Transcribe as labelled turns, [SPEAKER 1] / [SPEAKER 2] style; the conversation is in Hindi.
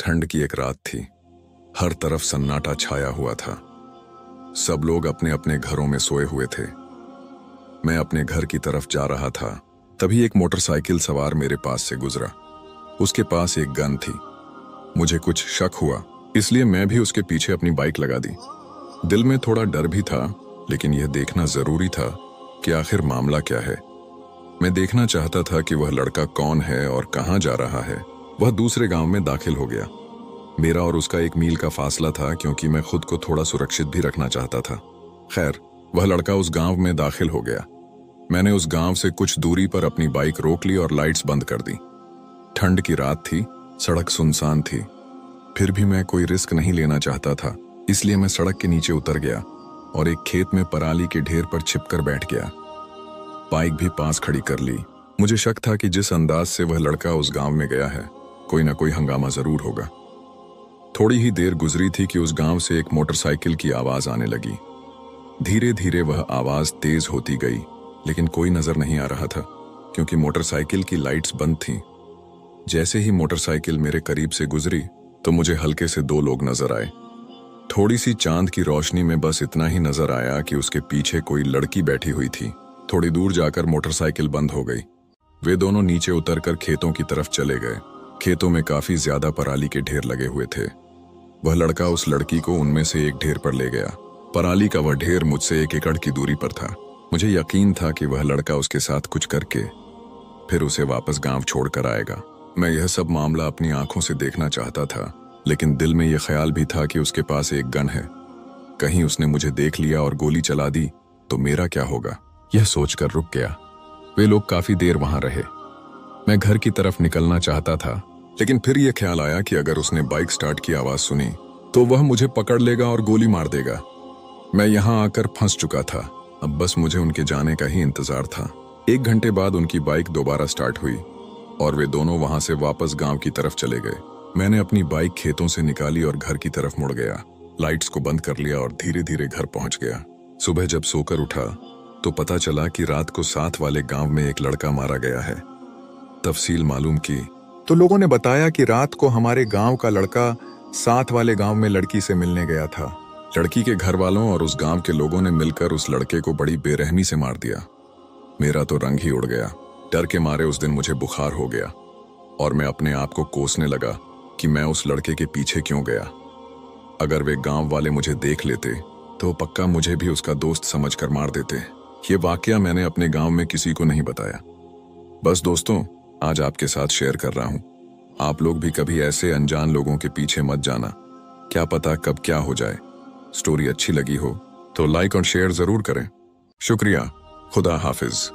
[SPEAKER 1] ठंड की एक रात थी। हर तरफ सन्नाटा छाया हुआ था। सब लोग अपने अपने घरों में सोए हुए थे। मैं अपने घर की तरफ जा रहा था, तभी एक मोटरसाइकिल सवार मेरे पास से गुजरा। उसके पास एक गन थी। मुझे कुछ शक हुआ, इसलिए मैं भी उसके पीछे अपनी बाइक लगा दी। दिल में थोड़ा डर भी था, लेकिन यह देखना जरूरी था कि आखिर मामला क्या है। मैं देखना चाहता था कि वह लड़का कौन है और कहां जा रहा है। वह दूसरे गांव में दाखिल हो गया। मेरा और उसका 1 मील का फासला था, क्योंकि मैं खुद को थोड़ा सुरक्षित भी रखना चाहता था। खैर, वह लड़का उस गांव में दाखिल हो गया। मैंने उस गांव से कुछ दूरी पर अपनी बाइक रोक ली और लाइट्स बंद कर दी। ठंड की रात थी, सड़क सुनसान थी। फिर भी मैं कोई रिस्क नहीं लेना चाहता था, इसलिए मैं सड़क के नीचे उतर गया और एक खेत में पराली के ढेर पर छिपकर बैठ गया। बाइक भी पास खड़ी कर ली। मुझे शक था कि जिस अंदाज से वह लड़का उस गांव में गया है, कोई ना कोई हंगामा जरूर होगा। थोड़ी ही देर गुजरी थी कि उस गांव से एक मोटरसाइकिल की आवाज आने लगी। धीरे धीरे वह आवाज तेज होती गई, लेकिन कोई नजर नहीं आ रहा था, क्योंकि मोटरसाइकिल की लाइट्स बंद थीं। जैसे ही मोटरसाइकिल मेरे करीब से गुजरी, तो मुझे हल्के से 2 लोग नजर आए। थोड़ी सी चांद की रोशनी में बस इतना ही नजर आया कि उसके पीछे कोई लड़की बैठी हुई थी। थोड़ी दूर जाकर मोटरसाइकिल बंद हो गई। वे दोनों नीचे उतरकर खेतों की तरफ चले गए। खेतों में काफी ज्यादा पराली के ढेर लगे हुए थे। वह लड़का उस लड़की को उनमें से एक ढेर पर ले गया। पराली का वह ढेर मुझसे 1 एकड़ की दूरी पर था। मुझे यकीन था कि वह लड़का उसके साथ कुछ करके फिर उसे वापस गांव छोड़कर आएगा। मैं यह सब मामला अपनी आंखों से देखना चाहता था, लेकिन दिल में यह ख्याल भी था कि उसके पास एक गन है। कहीं उसने मुझे देख लिया और गोली चला दी तो मेरा क्या होगा। यह सोचकर रुक गया। वे लोग काफी देर वहां रहे। मैं घर की तरफ निकलना चाहता था, लेकिन फिर यह ख्याल आया कि अगर उसने बाइक स्टार्ट की आवाज सुनी तो वह मुझे पकड़ लेगा और गोली मार देगा। मैं यहां आकर फंस चुका था। अब बस मुझे उनके जाने का ही इंतजार था। 1 घंटे बाद उनकी बाइक दोबारा स्टार्ट हुई और वे दोनों वहां से वापस गांव की तरफ चले गए। मैंने अपनी बाइक खेतों से निकाली और घर की तरफ मुड़ गया। लाइट्स को बंद कर लिया और धीरे धीरे घर पहुंच गया। सुबह जब सोकर उठा तो पता चला कि रात को साथ वाले गांव में एक लड़का मारा गया है। तफसील मालूम की तो लोगों ने बताया कि रात को हमारे गांव का लड़का साथ वाले गांव में लड़की से मिलने गया था। लड़की के घर वालों और उस गांव के लोगों ने मिलकर उस लड़के को बड़ी बेरहमी से मार दिया। मेरा तो रंग ही उड़ गया। डर के मारे उस दिन मुझे बुखार हो गया और मैं अपने आप को कोसने लगा कि मैं उस लड़के के पीछे क्यों गया। अगर वे गांव वाले मुझे देख लेते तो पक्का मुझे भी उसका दोस्त समझकर मार देते। ये वाकया मैंने अपने गांव में किसी को नहीं बताया। बस दोस्तों, आज आपके साथ शेयर कर रहा हूं। आप लोग भी कभी ऐसे अनजान लोगों के पीछे मत जाना, क्या पता कब क्या हो जाए। स्टोरी अच्छी लगी हो तो लाइक और शेयर जरूर करें। शुक्रिया। खुदा हाफिज।